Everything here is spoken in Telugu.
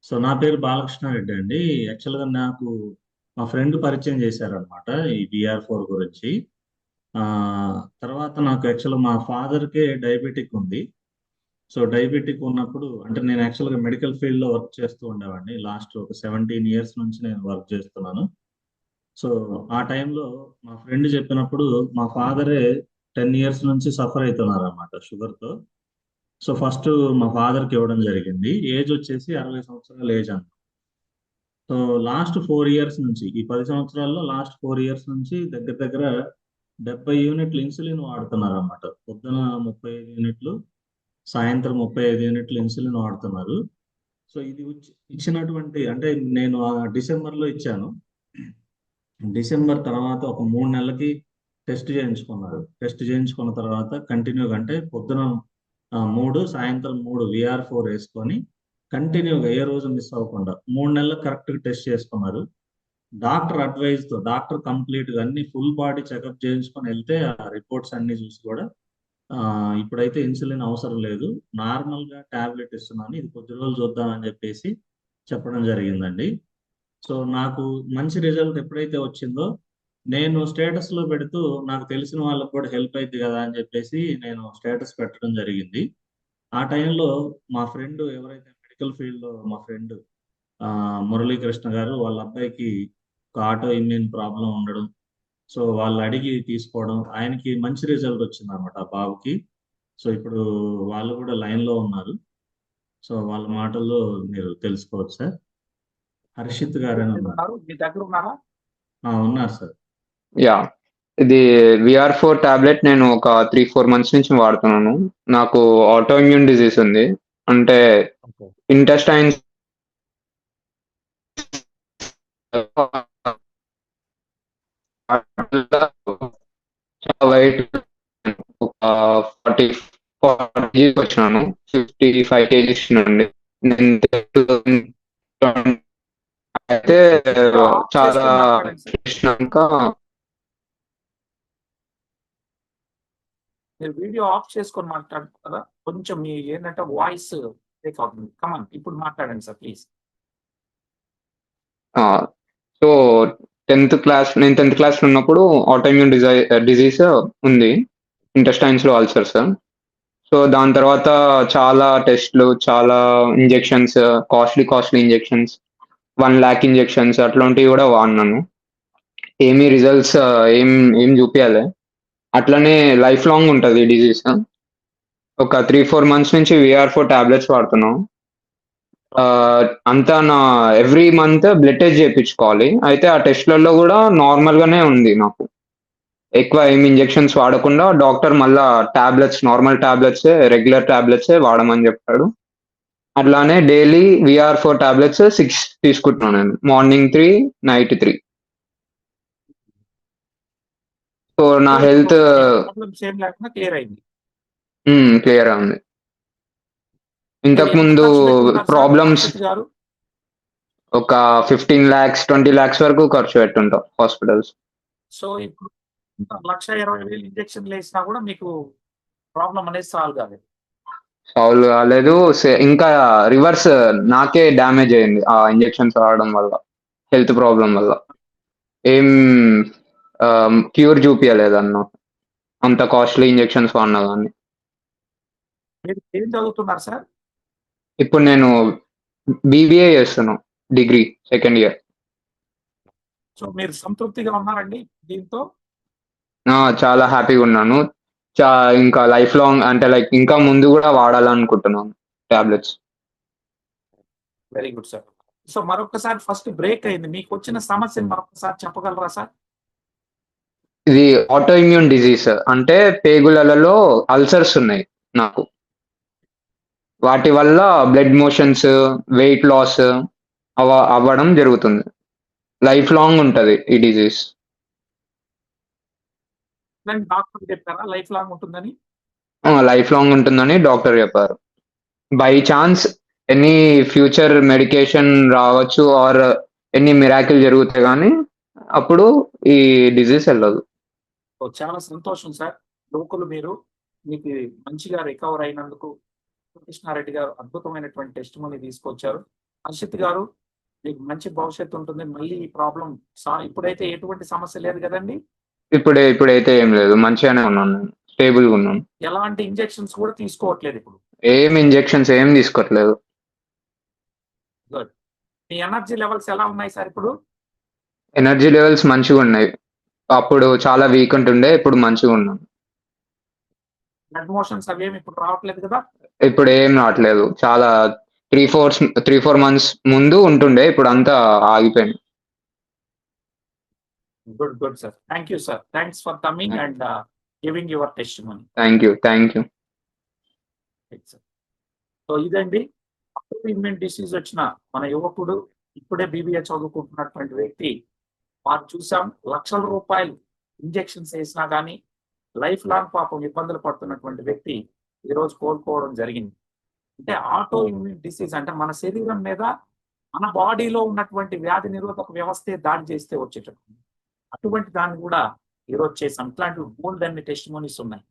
సో నా పేరు బాలకృష్ణారెడ్డి అండి. యాక్చువల్‌గా నాకు మా ఫ్రెండ్ పరిచయం చేశారనమాట ఈ BR4 గురించి. తర్వాత నాకు యాక్చువల్‌గా మా ఫాదర్‌కే డయాబెటిక్ ఉంది. సో డయాబెటిక్ ఉన్నప్పుడు అంటే నేను యాక్చువల్‌గా మెడికల్ ఫీల్డ్‌లో వర్క్ చేస్తూ ఉండేవాడిని. లాస్ట్ ఒక 17 ఇయర్స్ నుంచి నేను వర్క్ చేస్తున్నాను. సో ఆ టైంలో మా ఫ్రెండ్ చెప్పినప్పుడు మా ఫాదరే 10 ఇయర్స్ నుంచి సఫర్ అయితున్నారనమాట షుగర్‌తో. సో ఫస్ట్ మా ఫాదర్‌కి ఇవ్వడం జరిగింది. ఏజ్ వచ్చేసి 60 సంవత్సరాల ఏజ్ అన్నమాట. సో లాస్ట్ 4 ఇయర్స్ నుంచి ఈ 10 సంవత్సరాల్లో లాస్ట్ 4 ఇయర్స్ నుంచి దగ్గర దగ్గర 70 యూనిట్లు ఇన్సులిన్ వాడుతున్నారు అన్నమాట. పొద్దున 35 యూనిట్లు, సాయంత్రం 35 యూనిట్లు ఇన్సులిన్ వాడుతున్నారు. సో ఇది ఇచ్చినటువంటి అంటే నేను డిసెంబర్లో ఇచ్చాను. డిసెంబర్ తర్వాత ఒక 3 నెలలకి టెస్ట్ చేయించుకున్నారు. టెస్ట్ చేయించుకున్న తర్వాత కంటిన్యూగా అంటే పొద్దున 3 సాయంత్రం 3 VR4 వేసుకొని కంటిన్యూగా ఏ రోజు మిస్ అవ్వకుండా 3 నెలలు కరెక్ట్గా టెస్ట్ చేసుకున్నారు. డాక్టర్ అడ్వైజ్ తో డాక్టర్ కంప్లీట్ గా అన్ని ఫుల్ బాడీ చెకప్ చేయించుకొని వెళ్తే ఆ రిపోర్ట్స్ అన్ని చూసి కూడా ఆ, ఇప్పుడైతే ఇన్సులిన్ అవసరం లేదు, నార్మల్ గా టాబ్లెట్ ఇస్తున్నాను, ఇది కొద్ది రోజులు చూద్దామని చెప్పేసి చెప్పడం జరిగిందండి. సో నాకు మంచి రిజల్ట్ ఎప్పుడైతే వచ్చిందో నేను స్టేటస్ లో పెడుతూ నాకు తెలిసిన వాళ్ళకు కూడా హెల్ప్ అయింది కదా అని చెప్పేసి నేను స్టేటస్ పెట్టడం జరిగింది. ఆ టైంలో మా ఫ్రెండ్ ఎవరైతే మెడికల్ ఫీల్డ్ లో మా ఫ్రెండ్ మురళీకృష్ణ గారు వాళ్ళ అబ్బాయికి ఒక ఆటో ఇమ్యూన్ ప్రాబ్లం ఉండడం, సో వాళ్ళు అడిగి తీసుకోవడం ఆయనకి మంచి రిజల్ట్ వచ్చింది అనమాట ఆ బాబుకి. సో ఇప్పుడు వాళ్ళు కూడా లైన్ లో ఉన్నారు. సో వాళ్ళ మాటల్లో మీరు తెలుసుకోవచ్చు సార్. హర్షిత్ గారని ఉన్నారు. ఉన్నారు మీ దగ్గర ఉన్నారా? ఉన్నారు సార్. యా, ఇది VR4 టాబ్లెట్ నేను ఒక 3-4 మంత్స్ నుంచి వాడుతున్నాను. నాకు ఆటో ఇమ్యూన్ డిజీజ్ ఉంది. అంటే ఓకే. ఇంటెస్టైన్స్ వెయిట్ ఒక 40 వచ్చినాను. 55 kgs నుండి నేను అయితే వీడియో ఆఫ్ చాలా చేసుకొని మాట్లాడండి సార్. చేసినాక మీరు వీడియో ఆఫ్ చేసుకొని మాట్లాడు కదా, కొంచెం మీ ఏంటంటే వాయిస్ బ్రేక్ అవుతుంది. కమన్ ఇప్పుడు మాట్లాడండి సార్ ప్లీజ్. ఆ, సో 10th క్లాస్ ఉన్నప్పుడు ఆటోఇమ్యూన్ డిజీజ్ ఉంది. ఇంటెస్టైన్స్ లో అల్సర్స్. సో దాని తర్వాత చాలా టెస్ట్లు, చాలా injections, costly injections, 1 lakh injections అట్లాంటివి కూడా వాడినాను. ఏమీ రిజల్ట్స్ ఏం ఏం చూపియాలి. అట్లనే లైఫ్ లాంగ్ ఉంటుంది ఈ డిజీజ్. ఒక 3-4 మంత్స్ నుంచి VR4 టాబ్లెట్స్ వాడుతున్నాం. అంతా ఎవ్రీ మంత్ బ్లడ్ టెస్ట్ చేయించుకోవాలి. అయితే ఆ టెస్ట్‌లలో గూడా నార్మల్‌గానే ఉంది నాకు. ఎక్కువ ఏమి ఇంజెక్షన్స్ వాడకుండా డాక్టర్ మళ్ళా నార్మల్ టాబ్లెట్సే, రెగ్యులర్ టాబ్లెట్సే వాడమని జెప్పాడు. అట్లానే డైలీ VR4 టాబ్లెట్స్ 6 తీసుకుంటున్నాను నేను. Morning 3, night 3. సో నా సో ఇప్పుడు హెల్త్ మీ ప్రాబ్లమ్స్ ఏం లేకుండా క్లియర్ అయింది. క్లియర్‌గా ఉంది. మీరు ఎంత ఇంతకుముందు ఖర్చు పెట్టుంటారు సార్ ప్రాబ్లమ్స్ హర్షిత్ గారు? ఒక 15,00,000, 20,00,000 వరకు ఖర్చు పెట్టుంటాం హాస్పిటల్స్. సో ఇప్పుడు 1,20,000 ఇంజెక్షన్లు వేసినా కూడా మీకు ప్రాబ్లం అనేది సాల్వ్ కాలేదు. సాల్వ్ కాలేదు. ఇంకా రివర్స్ నాకే డ్యామేజ్ అయింది ఆ ఇంజెక్షన్స్ వాడడం వల్ల. హెల్త్ ప్రాబ్లమ్ వల్ల. ఏం క్యూర్ చూపియలేదన్న. అంత కాస్ట్‌లీ ఇంజెక్షన్స్ వాడినా గాని. మీరు ఏం చదువుతున్నారు సార్? ఇప్పుడు నేను బీబీఏ చేస్తున్నా. Degree second year. సో మీరు సంతృప్తిగా ఉన్నారండి దీంతో? చాలా హ్యాపీగున్నాను. చా ఇంకా లైఫ్ లాంగ్ అంటే లైక్ ఇంకా ముందు గూడా వాడాలనుకుంటున్నాను tablets. Very good sir. So మరొకసారి ఫస్ట్ బ్రేక్ అయింది. మీకు వచ్చిన సమస్యను మరొకసారి చెప్పగలరా సార్? ఇది ఆటో ఇమ్యూన్ డిజీజ్. అంటే పేగులలో అల్సర్స్ ఉన్నాయి నాకు. వాటి వల్ల బ్లడ్ మోషన్స్, వెయిట్ లాస్ అవ్వడం జరుగుతుంది. లైఫ్ లాంగ్ ఉంటది ఈ డిజీజ్. దానికి డాక్టర్ చెప్పారా లైఫ్ లాంగ్ ఉంటుందని? లైఫ్ లాంగ్ ఉంటుందని డాక్టర్ చెప్పారు. By chance any future medication రావచ్చు ఆర్ ఎనీ మిరాకిల్ జరిగితే గానీ అప్పుడు ఈ డిజీజ్ ఎళ్ళదు. సో చాలా సంతోషం సార్. యువకులు మీరు, మీకు మంచిగా రికవర్ అయినందుకు కృష్ణారెడ్డి గారు అద్భుతమైనటువంటి టెస్టిమనీ తీసుకొచ్చారు. హర్షిత్ గారు, మీకు మంచి భవిష్యత్తు ఉంటుంది. మళ్ళీ ఈ ప్రాబ్లం ఇప్పుడైతే ఎటువంటి సమస్య లేదు కదండి? ఇప్పుడైతే ఏం లేదు, మంచిగానే ఉన్నాను నేను, స్టేబుల్గా ఉన్నాను. ఎలాంటి ఇంజెక్షన్స్ కూడా తీసుకోవట్లేదు ఇప్పుడు? ఏం ఇంజెక్షన్స్ ఏం తీసుకోవట్లేదు. గుడ్. మీ ఎనర్జీ లెవెల్స్ ఎలా ఉన్నాయి సార్ ఇప్పుడు? ఎనర్జీ లెవెల్స్ మంచిగా ఉన్నాయి. అప్పుడు చాలా వీక్ ఉంటుండే, ఇప్పుడు మంచిగా ఉన్నాను. బ్లడ్ మోషన్స్ అవేమి ఇప్పుడు రావట్లేదు కదా? ఇప్పుడు ఏం రావట్లేదు. చాలా 3-4 మంత్స్ ముందు ఉంటుండే, ఇప్పుడు అంతా ఆగిపోయింది. Good good sir. Thank you sir. Thanks for coming and giving your testimony. Thank you. So ఇదండి, ఇమ్యూన్ డిసీజ్ వచ్చిన మన యువకుడు, ఇప్పుడే బీబీఏ చదువుకుంటున్నటువంటి వ్యక్తి. మనం చూసాం, లక్షల రూపాయలు ఇంజెక్షన్స్ వేసినా కానీ లైఫ్ లాంగ్ పాపం ఇబ్బందులు పడుతున్నటువంటి వ్యక్తి ఈరోజు కోలుకోవడం జరిగింది. అంటే ఆటో ఇమ్యూన్ డిసీజ్ అంటే మన శరీరం మీద, మన బాడీలో ఉన్నటువంటి వ్యాధి నిరోధక వ్యవస్థే దాడి చేస్తే వచ్చేటప్పుడు, అటువంటి దాన్ని కూడా ఈరోజు చేసాం. ఇట్లాంటి బోల్డ్ అన్ని టెస్టిమోనీస్ ఉన్నాయి.